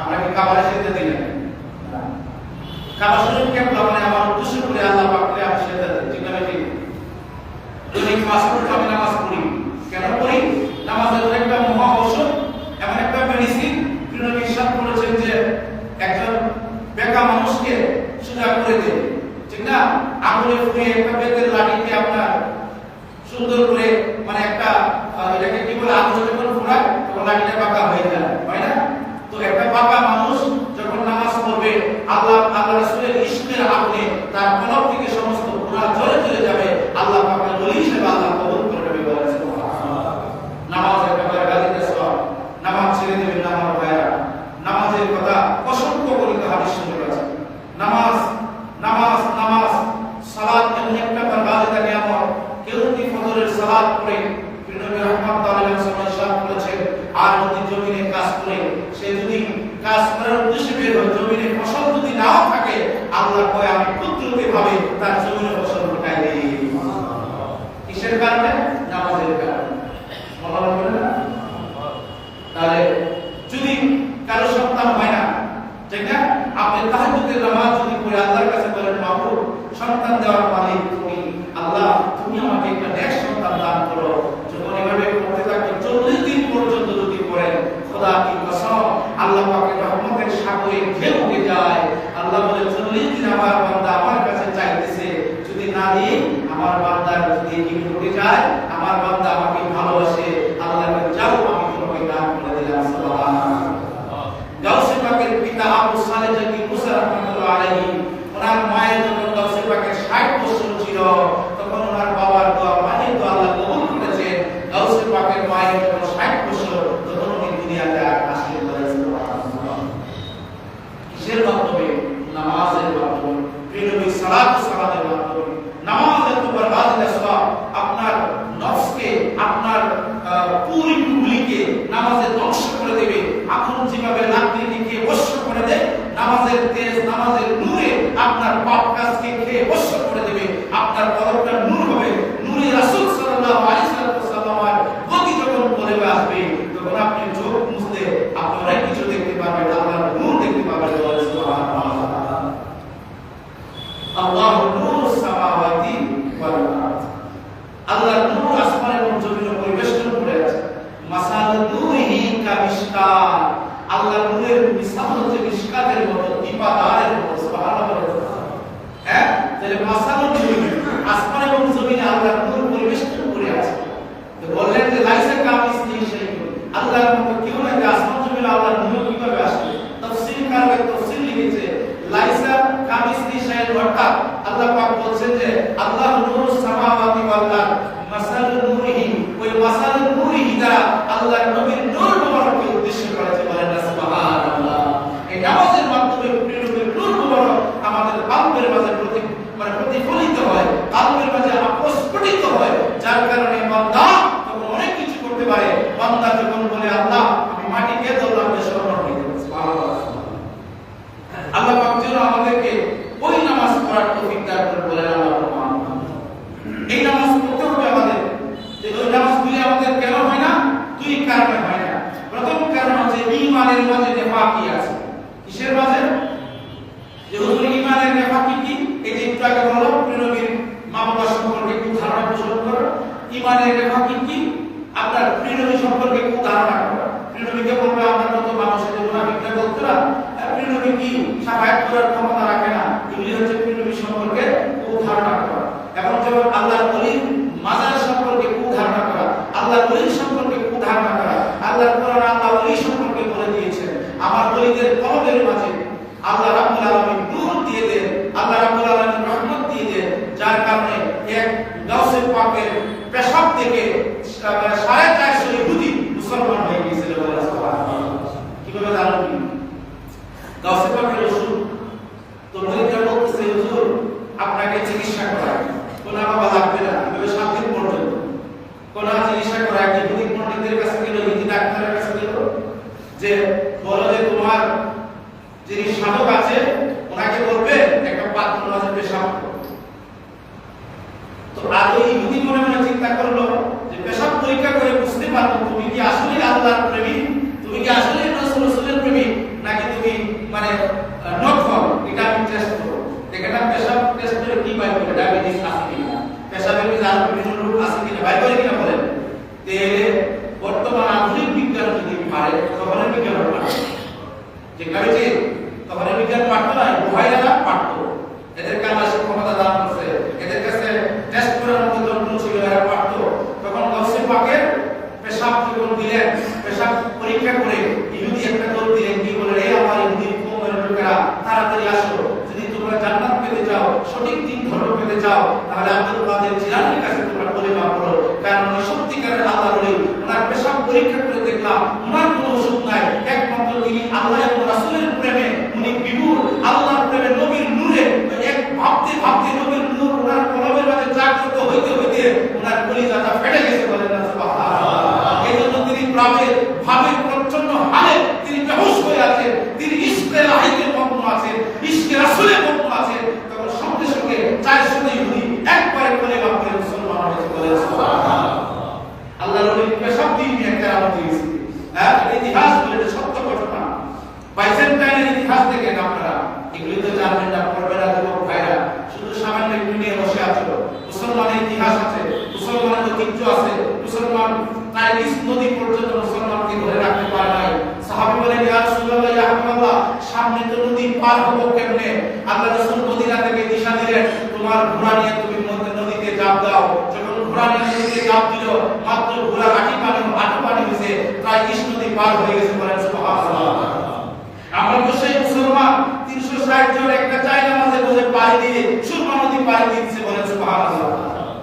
আমরা কি কাবার সিজদা দিই না? কাবা শরীফকে মানে আমার উদ্দেশ্য করে আল্লাহ পাককে আমি সিজদা দিই। ঠিক আছে, ঠিক। যদি পাসপোর্ট আমি নামাজ পড়ি, কেন পড়ি? নামাজের একটা মহা ঔষধ, এমন একটা মেডিসিন। নবী ইরশাদ করেছেন যে একজন বেকা মানুষকে সোজা করে দেয়, ঠিক না? আঙুলে ফুঁয়ে একটা বেতের লাঠিকে আপনার সুন্দর করে, মানে একটা এটাকে কি বলে, আঙুলে যখন ফুরায় তখন লাঠিটা বাঁকা হয়ে যায়, হয় না? তো একটা বাঁকা মানুষ যখন নামাজ পড়বে, আল্লাহ রাসূলের ইশকের আগুনে তার কলব থেকে সমস্ত গুনাহ ঝরে চলে যাবে। আল্লাহ পাকের ওলি হিসেবে আল্লাহ কবুল করে নেবে। বলেন সুবহানাল্লাহ। নামাজ একেবারে গালিতে সওয়াব, নামাজ ছেড়ে দেবেন না আমার ভাইরা। নামাজের কথা অসংখ্য গণিত হাদিস শুনে গেছে। নামাজ নামাজ নামাজ সালাত এমন একটা বারবাদিতা নিয়ামত। কেউ যদি ফজরের সালাত পড়ে, নবী রাহমাতুল্লাহ আলাইহি সাল্লাম বলেছেন, আর যদি জমিনে কাজ করে, সে যদি কাজ করার উদ্দেশ্যে বের হয়, জমিনে ফসল যদি নাও থাকে, আল্লাহ কয় আমি কুদরতি ভাবে তার জমিনে ফসল উঠাই দেই। কিসের কারণে? নামাজের কারণে। বলা হবে না? তাহলে যদি কারো সন্তান হয় না, ঠিক না, আপনি তাহাজ্জুদের নামাজ যদি পড়ে আল্লাহর কাছে বলেন, মাবুদ সন্তান দেওয়ার মালিক তুমি, আল্লাহ তুমি আমাকে একটা নেক সন্তান দান করো। যখন এভাবে করতে থাকবেন 40 দিন পর্যন্ত যদি করেন, খোদা কি কসম, আল্লাহ পাকের রহমতের সাগরে ঢেউ উঠে যায়। আল্লাহ আমার বান্দার যদি কি ঘটে যায়, আমার বান্দা আমাকে ভালোবাসে, আল্লাহকে যাও আমি তোমাকে দান করে দিলাম। সুবহানাল্লাহ। গাউসে পাকের পিতা আবু সালেহ জাকি মুসা রাহমাতুল্লাহ আলাইহি, ওনার মায়ের যখন গাউসে পাকের 60 বছর ছিল, তখন ওনার বাবার দোয়া, মায়ের দোয়া আল্লাহ কবুল করেছেন। গাউসে পাকের মায়ের যখন 60 বছর, তখন উনি দুনিয়াতে আসলেন। সুবহানাল্লাহ। কিসের মাধ্যমে? নামাজের মাধ্যমে। প্রিয় সালাত সালাতের মাধ্যমে। নামাজ এত বরবাদ আসবাব, আপনার নফসকে, আপনার পুরি গুলিকে নামাজে ধ্বংস করে দেবে। আগুন যেভাবে লাকড়িকে খেয়ে ভস্ম করে দেয়, নামাজের তেজ, নামাজের নূরে আপনার পাপ কাজকে খেয়ে ভস্ম করে দেবে। আপনার কলবটা নূর হবে। নূরে রাসূল সাল্লাল্লাহু আলাইহি ওয়াসাল্লামের গতি যখন বলে আসবে, তখন আপনি চোখ মুছলে আপনি অনেক কিছু দেখতে পাবেন, আল্লাহর নূর দেখতে পাবেন। সুবহানাল্লাহ। আল্লাহু নূরুস সামাওয়াতি ওয়াল আরদ। আল্লাহর নূর আসমান এবং জমিন পরিবেষ্টন করে আছে। মাসালুন নূরিহি কামিশকাত। আল্লাহর নূরের মিসাল হচ্ছে মিশকাতের মতো, দীপাদারের মতো। সুবহানাল্লাহ। হ্যাঁ, তাহলে মাসালুন নূরিহি, আসমান এবং জমিনে আল্লাহর নূর পরিবেষ্টন করে আছে। তো বললেন যে লাইসা কামিসলিহি শাইউন, আল্লাহর মতো কেউ নাই। আসমান জমিনে আল্লাহর নূর কিভাবে আসবে? তাফসীর কারকে তাফসীর লিখেছে, লাইসা কামিসলিহি শাইউন, অর্থাৎ আল্লাহ পাক বলছেন যে আল্লাহ নূরুস সামাওয়াতি ওয়াল আরদ, মাসালুন নূরিহি, ওই মাসালুন নূরিহি দ্বারা আল্লাহর নবীর নূর মুবারককে উদ্দেশ্য করেছে। বলেন না সুবহানাল্লাহ। এই নামাজের মাধ্যমে প্রিয় নবীর নূর মুবারক আমাদের কলবের মাঝে প্রতিফলিত হয়, কলবের মাঝে প্রস্ফুটিত হয়, যার কারণে বান্দা তখন অনেক কিছু করতে পারে। বান্দা যখন বলে আল্লাহ আমি মাটিকে ধরলাম, স্মরণ হয়ে যাবে। সুবহানাল্লাহ। আল্লাহ পাক যেন আমাদেরকে ওই নামাজ পড়ার তৌফিক দান করে। বলেন আল্লাহুম্মা আমিন। এই নামাজ পড়তে হবে আমাদের। যে ওই নামাজগুলি আমাদের কেন হয় না? দুই কারণে হয় না। প্রথম কারণ হচ্ছে ঈমানের মাঝে নেফাকি আছে। কিসের মাঝে? যে হুজুর ঈমানের নেফাকি কি? এই যে একটু আগে বললাম, প্রিয় নবীর মা বাবা সম্পর্কে কি ধারণা পোষণ করো। ঈমানের নেফাকি কি? আপনার প্রিয় নবী সম্পর্কে কি ধারণা করো। প্রিয় নবীকে বলবে আমার মতো মানুষের মুনাফিকরা বলতো না, প্রিয় নবী কি শাফায়াত করার ক্ষমতা রাখে না। এগুলি হচ্ছে প্রিয় নবী সম্পর্কে ধারণা করা। এবং যেমন আল্লাহর ওলির মাজার সম্পর্কে ধারণা করা, আল্লাহর ওলির সম্পর্কে ধারণা করা। আল্লাহর কোরআন আল্লাহ ওলি সম্পর্কে বলে দিয়েছেন, আমার ওলিদের কলবের মাঝে আল্লাহ রাব্বুল আলামিন নূর দিয়ে দেন, আল্লাহ রাব্বুল আলামিন রহমত দিয়ে দেন, যার কারণে এক গাউসে পাকের পেশাব থেকে 450 ইহুদি মুসলমান হয়ে গিয়েছিল। কিভাবে জানেন? গাউসে পাকের ওষুধ তো মরিদরা বলতেছে, হুজুর আপনাকে চিকিৎসা করায় কোনো বাবা লাগবে না, তবে 7 দিন পর্যন্ত কোন চিকিৎসা করায়। ইহুদি পণ্ডিতের কাছে গেল, ইহুদি ডাক্তারের কাছে গেল, যে বলো যে তোমার যিনি সাধক আছে ওনাকে বলবে একটা পাত্র মাঝে পেশাব করো। তো আর ওই ইহুদি মনে মনে চিন্তা করলো যে পেশাব পরীক্ষা করে বুঝতে পারবো তুমি কি আসলে আল্লাহর প্রেমিক, তুমি কি আসলে রাসূলের প্রেমিক, নাকি তুমি মানে নকল। এটা আমি টেস্ট করব। দেখেন পেশাব টেস্ট করে কি পাই করে ডায়াবেটিস আছে কিনা, পেশাবের কি আর বিভিন্ন রোগ আছে কিনা বাইরে করে কিনা বলেন। তাহলে বর্তমান আধুনিক বিজ্ঞান যদি পারে, তখন বিজ্ঞান পারে যে কারণে তখন বিজ্ঞান পারতো না, বুহাইরা পারতো। এদের কাছে আসে ক্ষমতা দান করছে, এদের কাছে টেস্ট করার মতো যন্ত্র ছিল, এরা পারতো। তখন গাউসে পাকের পেশাব যখন দিলেন, পেশাব পরীক্ষা করে ইহুদি একটা দল দিলেন, কি বলে, এই আমার ইহুদি কওমের লোকেরা তাড়াতাড়ি আসো, যদি তোমরা জান্নাত পেতে চাও, সঠিক দিন ধর্ম পেতে চাও, তাহলে আব্দুল কাদের জিলানীর কাছে তোমরা কলিমা পড়ো। কারণ উনি সত্যিকারের আল্লাহর ওলি। ওনার পেশাব পরীক্ষা করে দেখলাম ওনার কোনো ওষুধ নাই, একমাত্র তিনি আল্লাহ এবং রাসূলের প্রেমে উনি বিমূঢ়, আল্লাহর প্রেমে, নবীর নূরে এক ভাবতে ভাবতে নবীর নূর ওনার কলবের মাঝে জাগ্রত হইতে হইতে ওনার কলিজাটা ফেটে গেছে। বলেন না সুবহানাল্লাহ। এইজন্য তিনি ভাবে প্রচন্ড হালে তিনি বেহুশ হয়ে আছেন, তিনি ইশকে লাহিতে মগ্ন আছেন, ইশকে রাসূলে মগ্ন আছেন। তখন সঙ্গে সঙ্গে 400 ইহুদি একবারে কলিমা পড়ে মুসলমান হয়েছে। বলেন সুবহানাল্লাহ। আল্লাহর ওলি পেশাব দিয়ে একটা কেরামত দিয়েছে। হ্যাঁ, ইতিহাস বলে সত্য ঘটনা। বাইজেন্টাইনের ইতিহাস দেখেন আপনারা, এগুলি তো জানবেন না, পড়বেন না যুবক ভাইরা, শুধু সামান্য একটু নিয়ে বসে আছো। মুসলমানের ইতিহাস আছে, মুসলমানের ঐতিহ্য আছে, মুসলমান টাইগ্রিস নদী পর্যন্ত মুসলমানকে ধরে রাখতে পারে নাই। সাহাবী বলেন, ইয়া রাসূলুল্লাহ, ইয়া হাবিবাল্লাহ, সামনে তো নদী পার হবো কেমনে? আল্লাহ রাসূল মদিনা থেকে দিশা দিলেন, তোমার ঘোড়া নিয়ে তুমি নদীতে ঝাঁপ নুরানি নদীতে ঝাঁপ দিল, মাত্র ঘোড়ার হাঁটু পানি হয়েছে, প্রায় কৃষ্ণ নদী পার হয়ে গেছে। বলেন সুবহানাল্লাহ। আমরা তো সেই মুসলমান 360 জন একটা চাইনা মাঝে বসে পাড়ি দিয়ে সুরমা নদী পাড়ি দিচ্ছে। বলেন সুবহানাল্লাহ।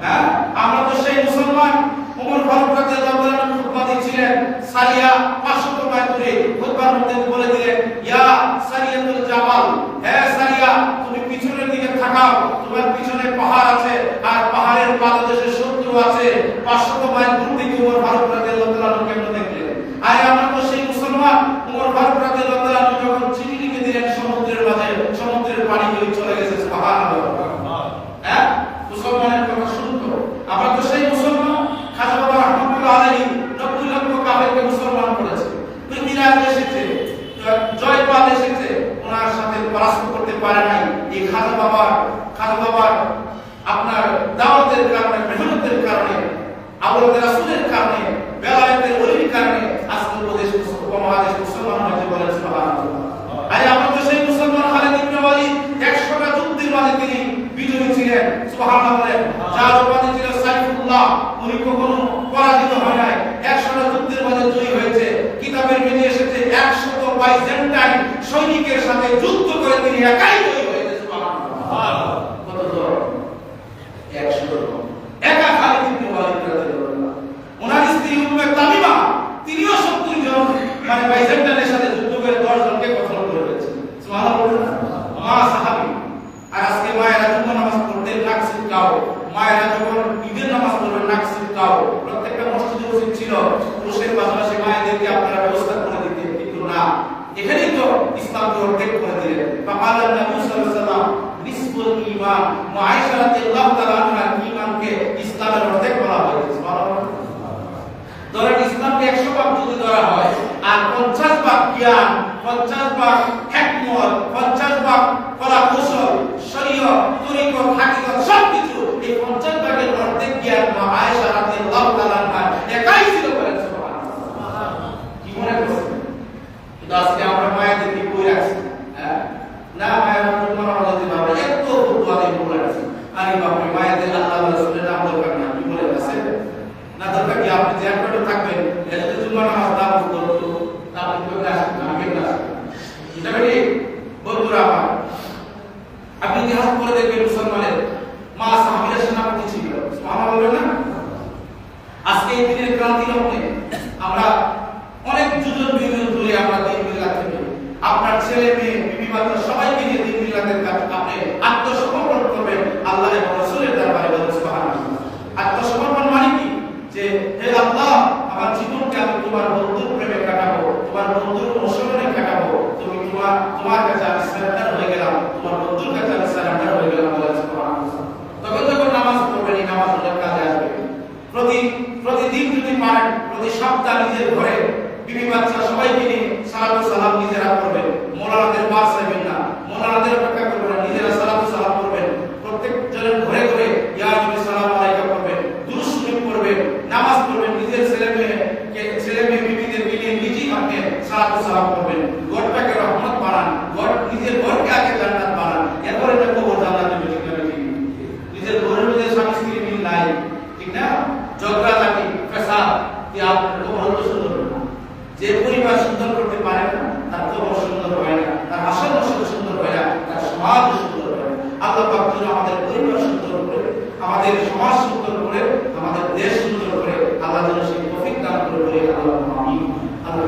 হ্যাঁ, আমরা তো সেই মুসলমান। ওমর ফারুক রাদিয়াল্লাহু তাআলা খুতবা দিচ্ছিলেন, সারিয়া 500 মাইল দূরে, খুতবার মধ্যে বলে দিলেন, ইয়া সারিয়াতুল জাবাল, হে সারিয়া, তুমি পিছনের দিকে তাকাও, তোমার পিছনে পাহাড় আছে আর পাহাড়ের পাদদেশে শত্রু আছে। 500 মাইল দূর থেকে ওমর ফারুক রাদিয়াল্লাহু তাআলা কেমন দেখলেন? আর আমরা তো সেই মুসলমান। ওমর ফারুক রাদিয়াল্লাহু তাআলা যখন চিঠি লিখে দিলেন সমুদ্রের মাঝে, সমুদ্রের পানি গলে চলে গেছে। সুবহানাল্লাহ। হ্যাঁ, মুসলমানের কথা শুনতো। আমরা তো সেই মুসলমান। খাজা বাবা রাহমাতুল্লাহ আলাইহি 90 লক্ষ কাফেরকে মুসলমান করেছে। পৃথিবীরাজ এসেছে, জয়পাল এসেছে, ওনার সাথে পরাস্ত করতে পারে নাই। এই খাজা বাবার আপনার দাওয়াতের কারণে, মেহনতের কারণে, আওলাদ রাসূলের কারণে, বেলায়েতের ওলির কারণে আজকে উপমহাদেশ মুসলমান হয়েছে। বলেন সুবহানাল্লাহ। আর আমরা তো সেই মুসলমান। খালিদ ইবনে ওয়ালিদ 100টা যুদ্ধের মাঝে তিনি বিজয়ী ছিলেন। সুবহানাল্লাহ। যার উপাধি ছিল সাইফুল্লাহ, উনি কখনো পরাজিত হয় নাই। 100টা যুদ্ধের মাঝে জয়ী হয়েছে। কিতাবের মধ্যে এসেছে 100 বাইজেন্টাইন সৈনিকের সাথে যুদ্ধ করে তিনি একাই জয়ী হয়েছে। সুবহানাল্লাহ। কত জোর! 100 একা খালিদ ইবনে ওয়ালিদ রাদিয়াল্লাহু। ওনার স্ত্রী উম্মে তামিমা, তিনিও 70 জন বাইজেন্টাইনের সাথে যুদ্ধ করে 10 জনকে কতল করে ফেলেছেন। সুবহানাল্লাহ। মা সাহাবী। আর আজকে মায়েরা যখন নামাজ পড়তে নাক ছিটকাও, মায়েরা যখন ঈদের নামাজ পড়বে নাক ছিটকাও। প্রত্যেকটা মসজিদে উচিত ছিল পুরুষের পাশাপাশি মায়েদেরকে আপনারা ব্যবস্থা করে দিতে, কিন্তু না। এখানেই তো ইসলামকে অর্ধেক করে দিলেন। ফাকালান নবী সাল্লাল্লাহু আলাইহি ওয়াসাল্লাম নিসফুল ঈমান। আয়েশা রাদিয়াল্লাহু তাআলা আনহার ঈমানকে ইসলামের অর্ধেক বলা হয়েছে। সুবহানাল্লাহ। ধরেন ইসলামকে 100 ভাগ যদি ধরা হয়, আর 50 ভাগ জ্ঞান, 50 ভাগ হিকমত, 50 ভাগ কলা কৌশল, শরীয়ত, তরিকত, হাকিকত সবকিছু, এই 50 ভাগের অর্ধেক জ্ঞান মা আয়েশা রাদিয়াল্লাহু তাআলা আনহা একাই ছিল। বলেন সুবহানাল্লাহ। কি মনে করছেন? কিন্তু আজকে আমরা মায়েদেরকে কই রাখছি? হ্যাঁ, না মায়ের মন অনুযায়ী আমরা এত ফুটবল দিয়ে বলে রাখছি। আরে বাপরে, মায়েদের আল্লাহ রাসূলের নাম দরকার না, কি বলে আছে না দরকার কি? আপনি যে একটা থাকবেন, এটা তো জুমার নামাজ দাও করতো, আপনি কোথায় আসেন? আমি কেন আসেন? এটা বেটি বন্ধুরা আমার, আপনি ইতিহাস পড়ে দেখবেন মুসলমানের মা সাহাবীরা সেনাপতি ছিল। সুবহানাল্লাহ বলবেন না? আজকে এই দিনের ক্রান্তি লগ্নে আমরা অনেক যুদ্ধ বিরোধী দূরে আমরা দিন মিলাদ থেকে আপনার ছেলে মেয়ে বিবি বাচ্চা সবাইকে নিয়ে দিন মিলাদের কাছে আপনি আত্মসমর্পণ করবেন আল্লাহ এবং রাসূলের দরবারে। বলেন সুবহানাল্লাহ। আত্মসমর্পণ মানে কি? যে হে আল্লাহ, আমার জীবনকে আমি তোমার বন্ধুর প্রেমে কাটাবো, তোমার বন্ধুর অনুসরণে কাটাবো। তুমি তোমার কাছে আমি সারেন্ডার হয়ে গেলাম, তোমার বন্ধুর কাছে আমি সারেন্ডার হয়ে গেলাম। বলেন সুবহানাল্লাহ। তখন যখন নামাজ পড়বেন, এই নামাজ অনেক কাজে আসবে। প্রতিদিন যদি পারেন, প্রতি সপ্তাহ নিজের ঘরে বিবি বাচ্চা সবাইকে নিয়ে সালাতু সালাম নিজেরা করবেন। মৌলানাদের পাশ যাবেন না, মৌলানাদের অপেক্ষা করবেন না, নিজেরা সালাতু সালাম করবেন। প্রত্যেক জনের ঘরে ঘরে ইয়া নবী সালাম আলাইকা করবেন, দুরূদ শরীফ পড়বেন, নামাজ পড়বেন। নিজের ছেলে মেয়ে বিবিদের নিয়ে নিজেই আপনি সালাতু সালাম করবেন। ঘরটাকে রহমত বানান, নিজের ঘরকে আগে জান্নাত বানান। এরপরে এটা কবর জান্নাত হবে। ঠিক না? নিজের ঘরের মধ্যে স্বামী স্ত্রী মিল নাই, ঠিক না? ঝগড়া ঝাঁটি ফেসাদ, কি আপনার কবর তো সুন্দর না। যে পরিবার সুন্দর করতে পারে না, তার কবর সুন্দর হয় না, তার আসল সুন্দর হয় না, তার সমাজ সুন্দর হয় না। আল্লাহ পাক যেন আমাদের পরিবার সুন্দর করে, আমাদের সমাজ সুন্দর করে, আমাদের দেশ সুন্দর করে আল্লাহ যেন সেই তৌফিক দান করে। আল্লাহ আমিন। আল্লাহ